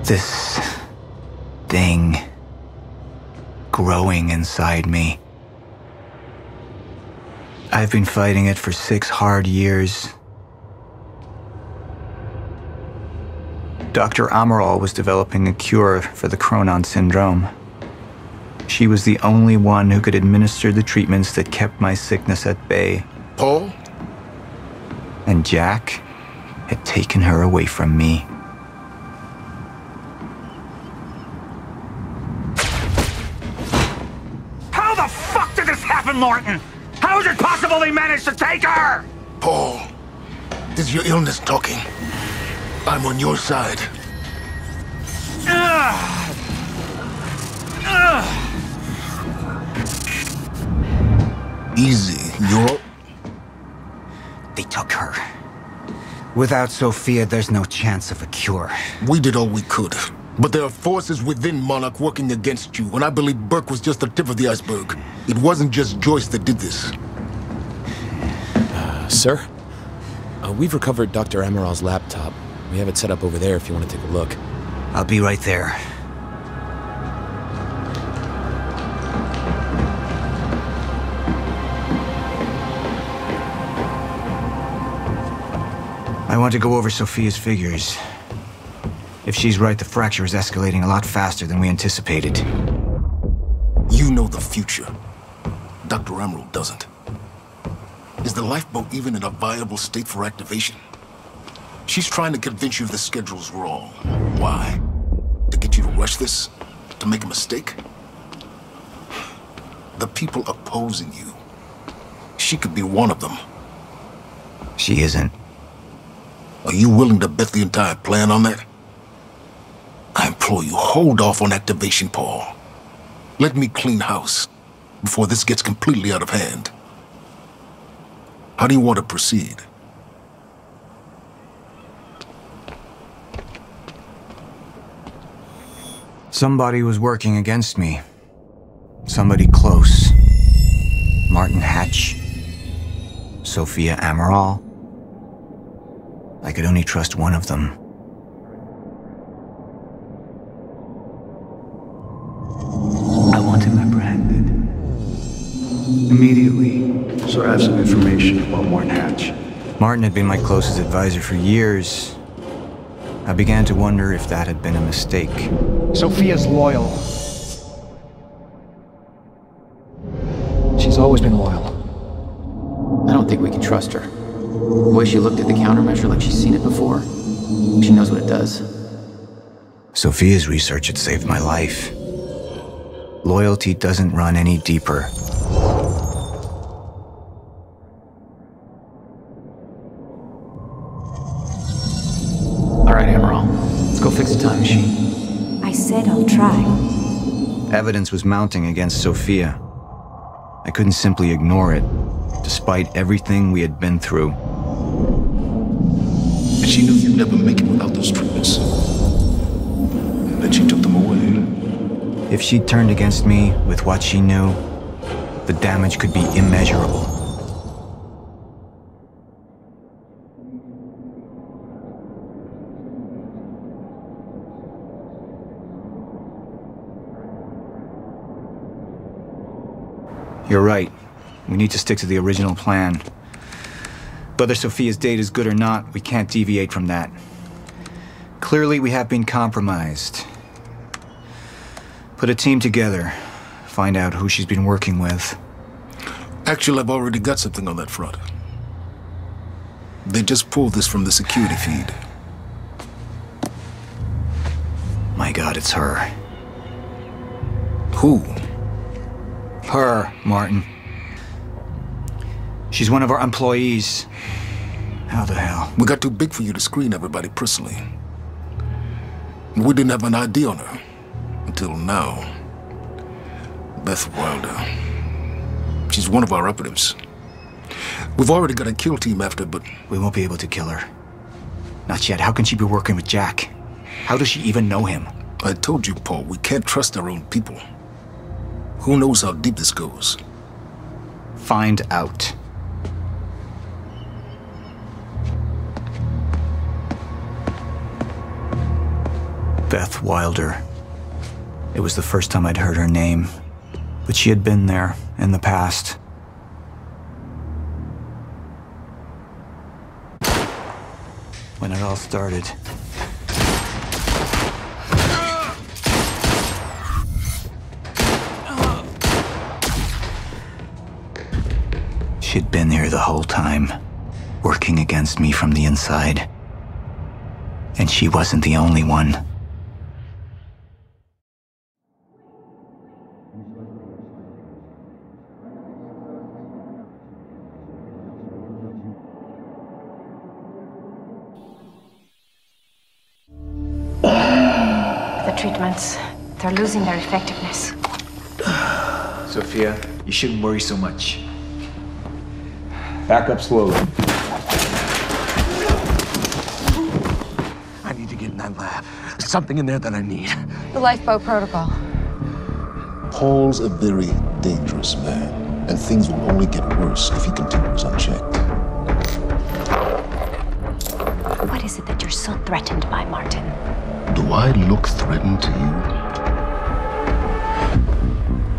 This thing growing inside me. I've been fighting it for 6 hard years. Dr. Amaral was developing a cure for the Cronon syndrome. She was the only one who could administer the treatments that kept my sickness at bay. Paul? And Jack had taken her away from me. How the fuck did this happen, Morton? How is it possible they managed to take her? Paul, this is your illness talking. I'm on your side. Easy, you're... They took her. Without Sophia, there's no chance of a cure. We did all we could. But there are forces within Monarch working against you, and I believe Burke was just the tip of the iceberg. It wasn't just Joyce that did this. Sir? We've recovered Dr. Amaral's laptop. We have it set up over there if you want to take a look. I'll be right there. I want to go over Sophia's figures. If she's right, the fracture is escalating a lot faster than we anticipated. You know the future. Dr. Amaral doesn't. Is the lifeboat even in a viable state for activation? She's trying to convince you the schedule's wrong. Why? To get you to rush this? To make a mistake? The people opposing you. She could be one of them. She isn't. Are you willing to bet the entire plan on that? I implore you, hold off on activation, Paul. Let me clean house before this gets completely out of hand. How do you want to proceed? Somebody was working against me. Somebody close. Martin Hatch. Sophia Amaral. I could only trust one of them. I want him apprehended. Immediately. So I have some information about Martin Hatch. Martin had been my closest advisor for years. I began to wonder if that had been a mistake. Sophia's loyal. She's always been loyal. I don't think we can trust her. The way she looked at the countermeasure like she's seen it before. She knows what it does. Sophia's research had saved my life. Loyalty doesn't run any deeper. All right, Amaral. Let's go fix the time machine. I said I'll try. Evidence was mounting against Sophia. I couldn't simply ignore it, despite everything we had been through. And she knew you'd never make it without those treatments. And then she took them away. If she'd turned against me with what she knew, the damage could be immeasurable. You're right. We need to stick to the original plan. Whether Sophia's date is good or not, we can't deviate from that. Clearly, we have been compromised. Put a team together. Find out who she's been working with. Actually, I've already got something on that front. They just pulled this from the security feed. My God, it's her. Who? Her, Martin. She's one of our employees. How the hell? We got too big for you to screen everybody personally. And we didn't have an ID on her. Until now. Beth Wilder. She's one of our operatives. We've already got a kill team after, but... We won't be able to kill her. Not yet. How can she be working with Jack? How does she even know him? I told you, Paul, we can't trust our own people. Who knows how deep this goes? Find out. Beth Wilder. It was the first time I'd heard her name, but she had been there in the past. When it all started. She'd been here the whole time, working against me from the inside. And she wasn't the only one. The treatments, they're losing their effectiveness. Sophia, you shouldn't worry so much. Back up slowly. I need to get in that lab. There's something in there that I need. The lifeboat protocol. Paul's a very dangerous man, and things will only get worse if he continues unchecked. What is it that you're so threatened by, Martin? Do I look threatened to you?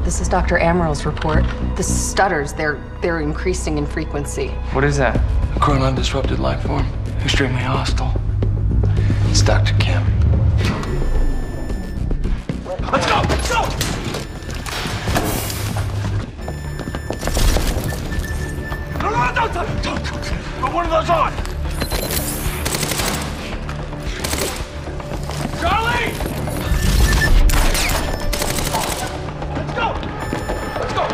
This is Dr. Amaril's report. The stutters, they're increasing in frequency. What is that? A chronon disrupted life form. Extremely hostile. It's Dr. Kim. Let's go! Let's go! No, don't put one of those on! Charlie! Let's go! Let's go!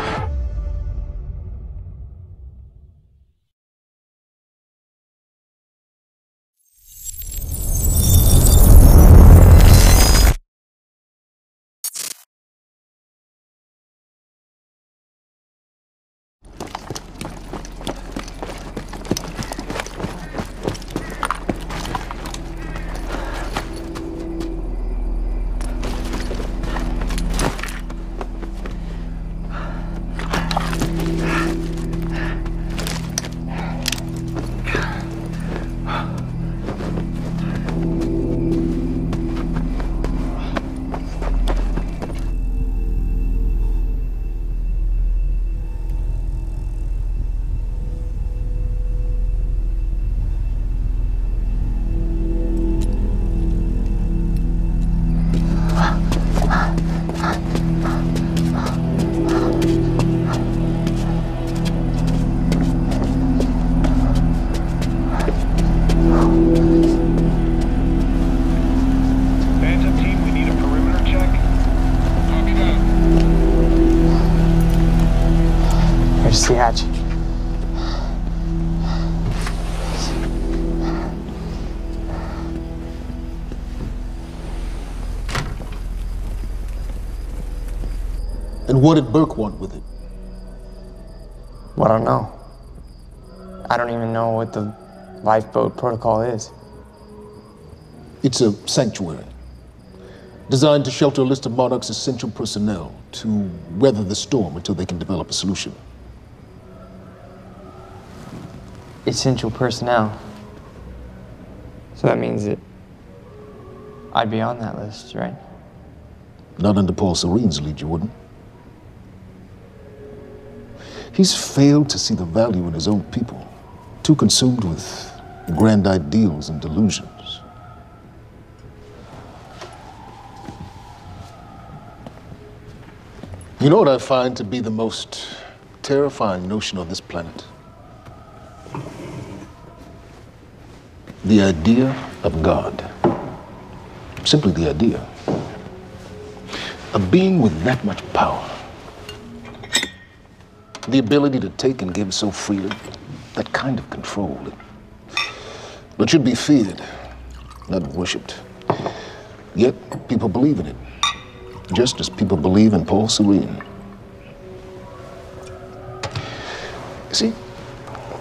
Here's the hatch. And what did Burke want with it? Well, I don't know. I don't even know what the lifeboat protocol is. It's a sanctuary, designed to shelter a list of Monarch's essential personnel to weather the storm until they can develop a solution. Essential personnel. So that means that I'd be on that list, right? Not under Paul Serene's lead, you wouldn't. He's failed to see the value in his own people, too consumed with grand ideals and delusions. You know what I find to be the most terrifying notion on this planet? The idea of God. Simply the idea. A being with that much power. The ability to take and give so freely. That kind of control. But should be feared, not worshipped. Yet people believe in it. Just as people believe in Paul Serene. See,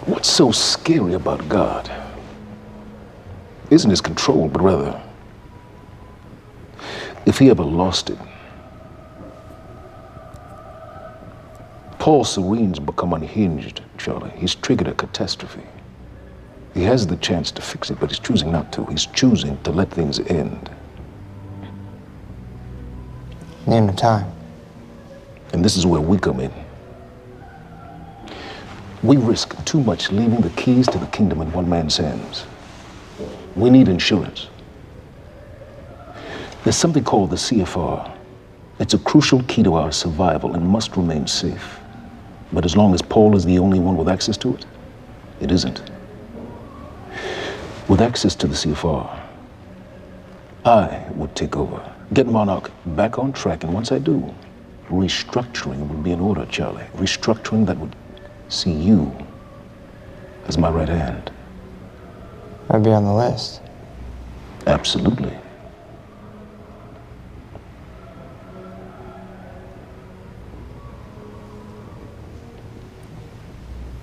what's so scary about God isn't his control, but rather, if he ever lost it. Paul Serene's become unhinged, Charlie. He's triggered a catastrophe. He has the chance to fix it, but he's choosing not to. He's choosing to let things end. The end of time. And this is where we come in. We risk too much leaving the keys to the kingdom in one man's hands. We need insurance. There's something called the CFR. It's a crucial key to our survival and must remain safe. But as long as Paul is the only one with access to it, it isn't. With access to the CFR, I would take over, get Monarch back on track, and once I do, restructuring would be in order, Charlie. Restructuring that would see you as my right hand. I'd be on the list. Absolutely.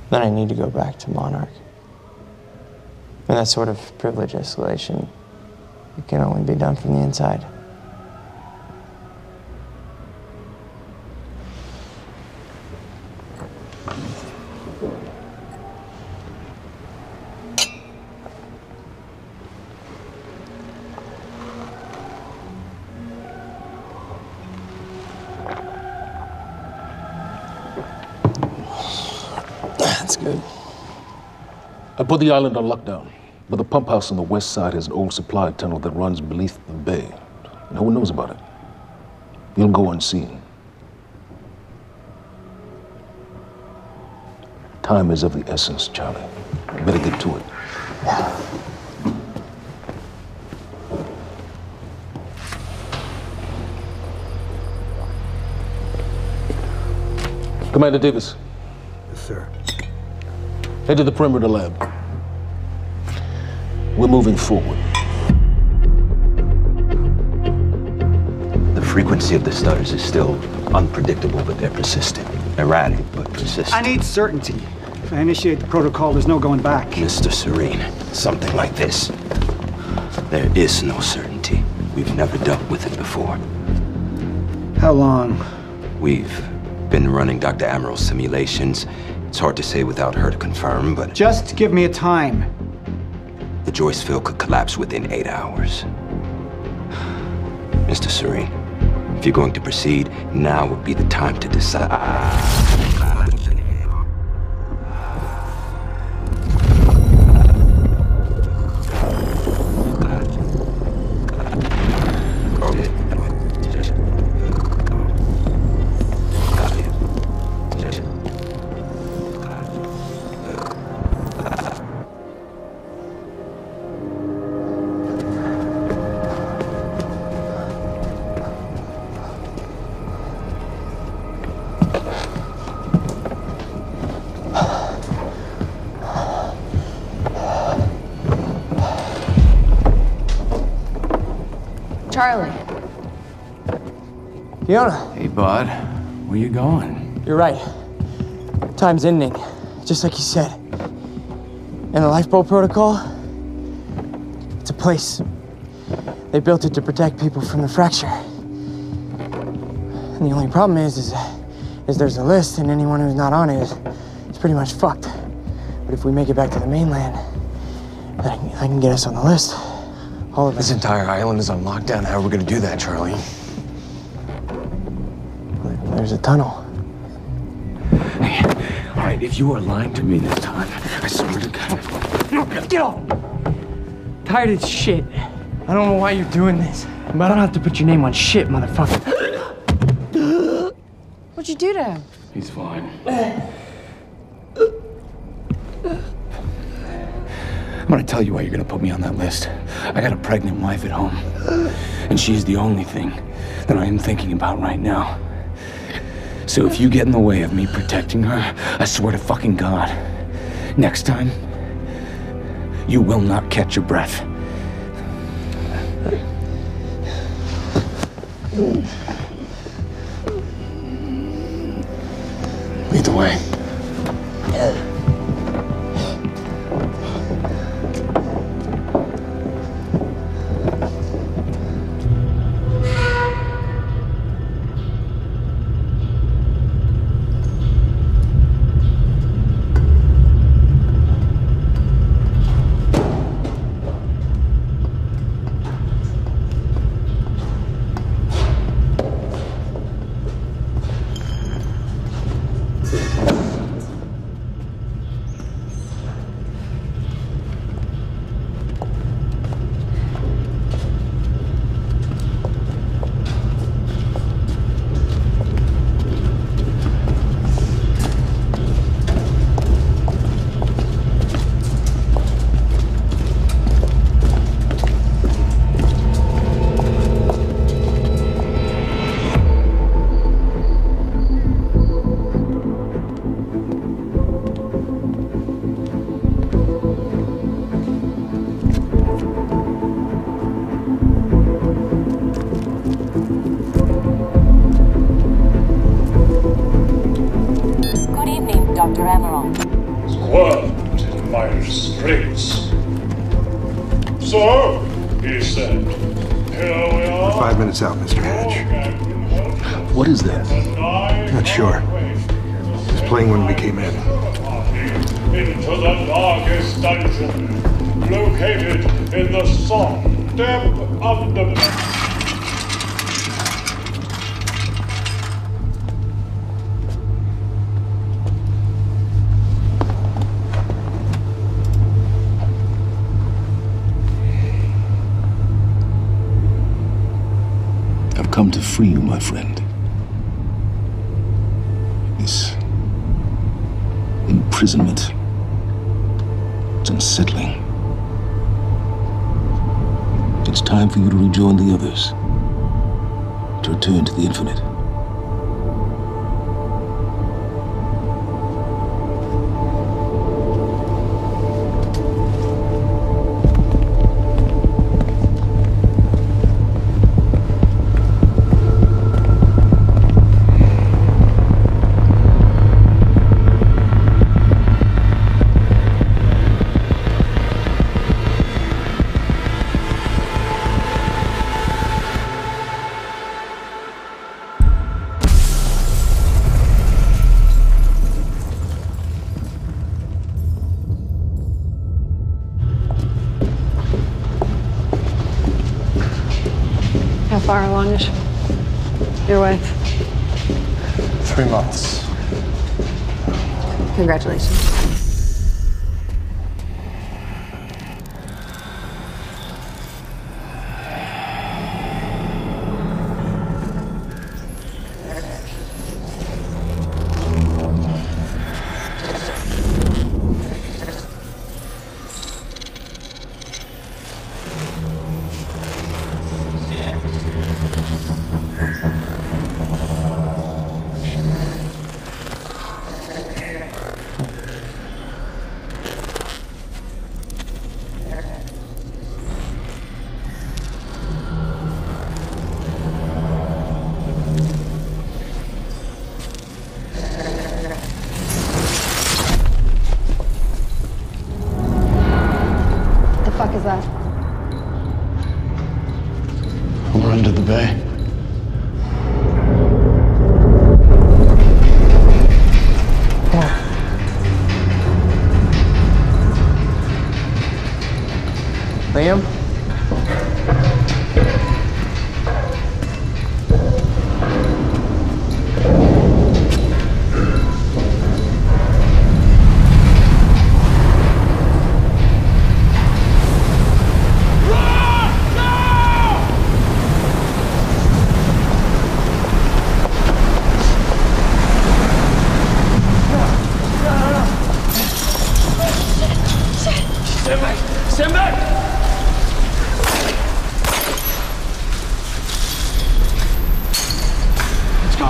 Then I need to go back to Monarch. And that sort of privilege escalation, it can only be done from the inside. That's good. I put the island on lockdown, but the pump house on the west side has an old supply tunnel that runs beneath the bay. No one knows about it. You'll go unseen. Time is of the essence, Charlie. Better get to it. Yeah. Commander Davis. Yes, sir. Head to the perimeter lab. We're moving forward. The frequency of the stutters is still unpredictable, but they're persistent. Erratic, but persistent. I need certainty. If I initiate the protocol, there's no going back. Mr. Serene, something like this. There is no certainty. We've never dealt with it before. How long? We've been running Dr. Amaril's simulations. It's hard to say without her to confirm, but... Just give me a time. The Joyce field could collapse within 8 hours. Mr. Serene, if you're going to proceed, now would be the time to decide. Charlie. Fiona. Hey, bud. Where you going? You're right. Time's ending, just like you said. And the lifeboat protocol? It's a place. They built it to protect people from the fracture. And the only problem is there's a list, and anyone who's not on it is pretty much fucked. But if we make it back to the mainland, that can get us on the list. All of it. This entire island is on lockdown. How are we gonna do that, Charlie? There's a tunnel. Hey, all right, if you are lying to me this time, I swear to God. Get off! Tired of shit. I don't know why you're doing this, but I don't have to put your name on shit, motherfucker. What'd you do to him? He's fine. I'm gonna tell you why you're gonna put me on that list. I got a pregnant wife at home, and she's the only thing that I am thinking about right now. So if you get in the way of me protecting her, I swear to fucking God, next time, you will not catch your breath. Lead the way. So, he said, here we are. 5 minutes out, Mr. Hatch. What is that? Not sure. It was playing when we came in. Into the darkest dungeon, located in the soft depth of the... I've come to free you, my friend. This imprisonment, it's unsettling. It's time for you to rejoin the others, to return to the infinite. How far along is your wife? 3 months. Congratulations. What the fuck is that? We're under the bay. Liam? Stand back! Let's go.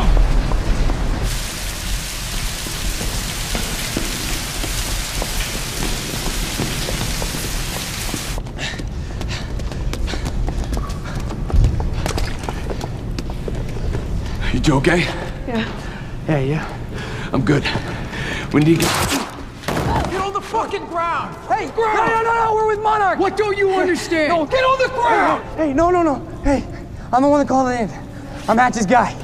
You two okay? Yeah. Yeah. I'm good. We need to Get on the fucking ground! Hey, no, we're with Monarch! What don't you understand? No, get on the ground! Hey, no. Hey, I'm the one that called it in. I'm Hatch's guy.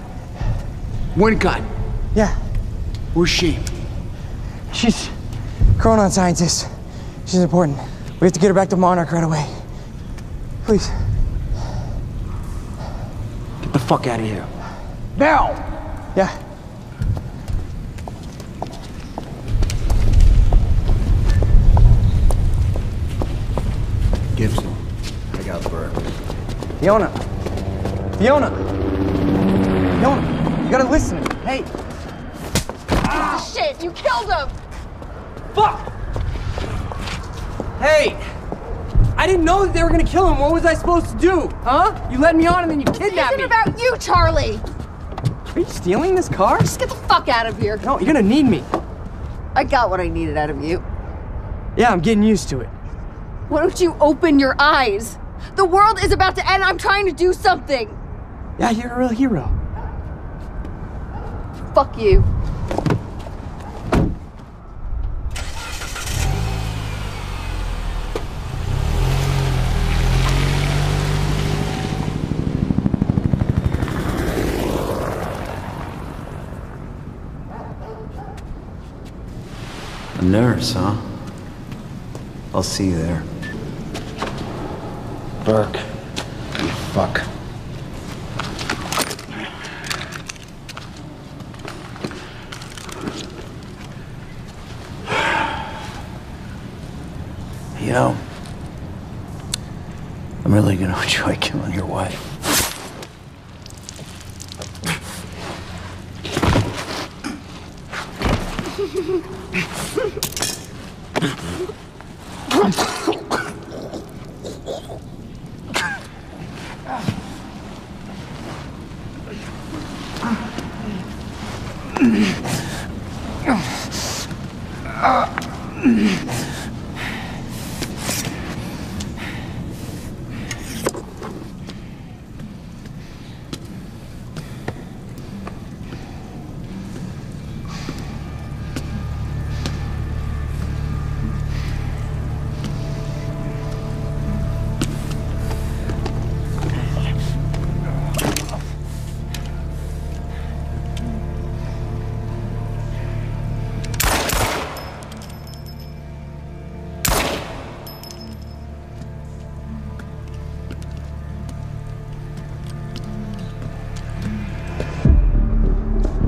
Wincott. Yeah. Where's she? She's chronon scientist. She's important. We have to get her back to Monarch right away. Please. Get the fuck out of here. Now! Yeah. Gibson, I got Burke. Fiona, you gotta listen. Hey. Ah, shit, you killed him! Fuck! Hey! I didn't know that they were gonna kill him. What was I supposed to do? Huh? You led me on and then you kidnapped me. This isn't about you, Charlie! Are you stealing this car? Just get the fuck out of here. No, you're gonna need me. I got what I needed out of you. Yeah, I'm getting used to it. Why don't you open your eyes? The world is about to end. I'm trying to do something. Yeah, you're a real hero. Fuck you. nurse, huh? I'll see you there. Burke, you fuck. You know, I'm really gonna enjoy killing your wife.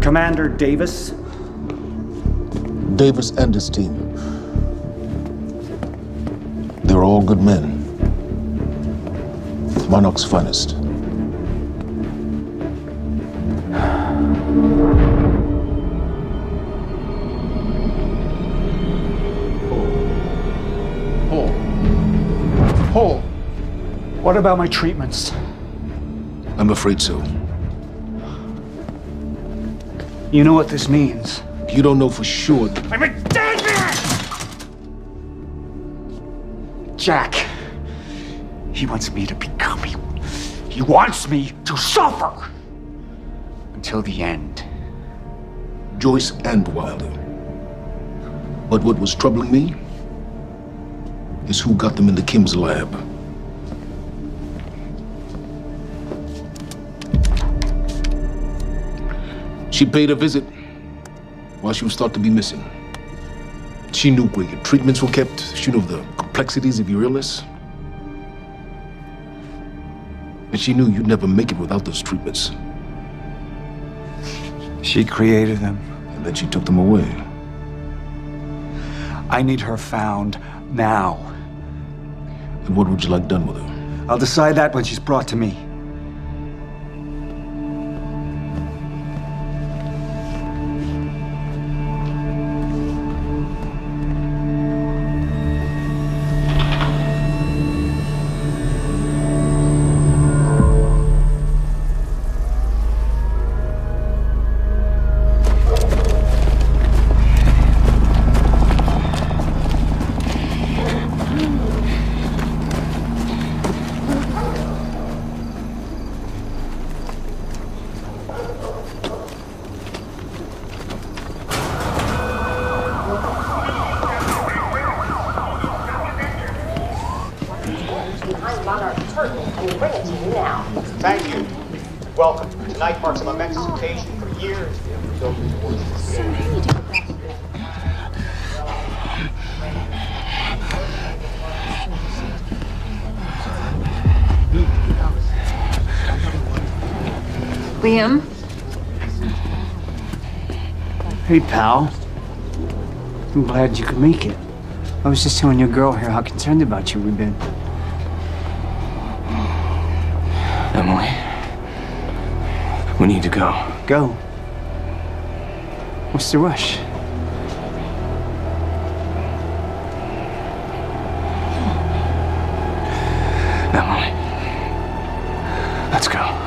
Commander Davis? Davis and his team. They're all good men. Monarch's finest. Hole. What about my treatments? I'm afraid so. You know what this means? You don't know for sure. I'm a dead man! Jack. He wants me to become you. He wants me to suffer. Until the end. Joyce and Wilder. But what was troubling me is who got them into Kim's lab. She paid a visit while she was thought to be missing. She knew where your treatments were kept. She knew the complexities of your illness. And she knew you'd never make it without those treatments. She created them. And then she took them away. I need her found now. And what would you like done with her? I'll decide that when she's brought to me. Thank you. Welcome. Tonight marks a momentous occasion. For years, we have built towards this day. Liam? Hey, pal. I'm glad you could make it. I was just telling your girl here how concerned about you we've been. Emily, we need to go. Go? What's the rush? Emily, let's go.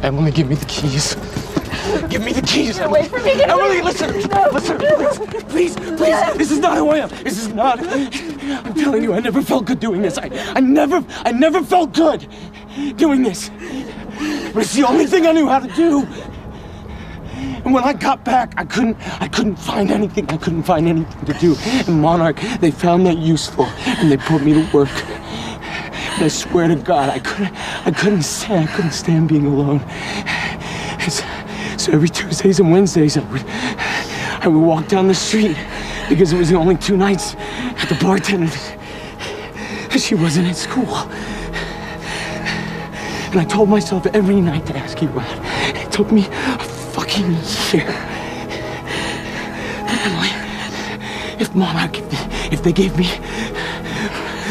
Emily, give me the keys. Give me the keys, Emily. Wait for me. Emily, listen. Listen, please. This is not who I am. This is not. I'm telling you, I never felt good doing this. I never felt good doing this. But it's the only thing I knew how to do. And when I got back, I couldn't find anything. I couldn't find anything to do. And Monarch, they found that useful, and they put me to work. And I swear to God, I couldn't stand being alone. So every Tuesdays and Wednesdays, I would walk down the street because it was the only 2 nights at the bartender. She wasn't at school. And I told myself every night to ask you out. It took me a fucking year. But Emily, if Monarch, if they gave me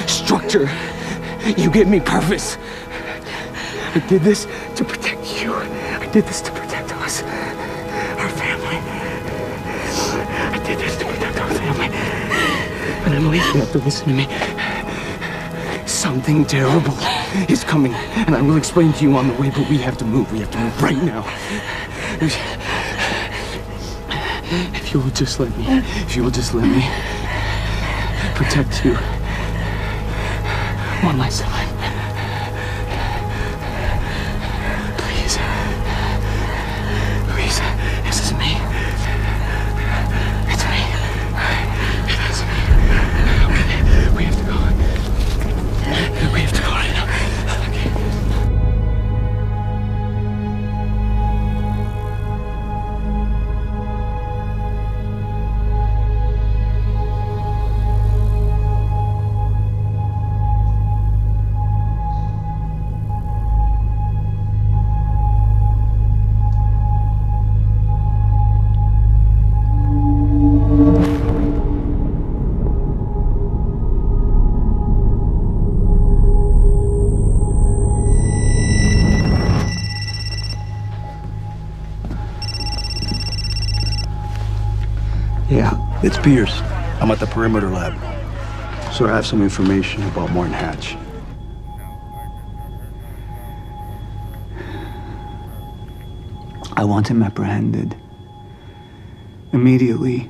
structure, you gave me purpose. I did this to protect you. I did this to protect us, our family. I did this to protect our family. And Emily, you have to listen to me. Something terrible is coming, and I will explain to you on the way, but we have to move. We have to move right now. If you will just let me protect you one last time. Please. Please. This is me. It's me. It is me. Okay. We have to go. We have to go right now. Okay. Yeah, it's Pierce. I'm at the perimeter lab. So I have some information about Martin Hatch. I want him apprehended. Immediately.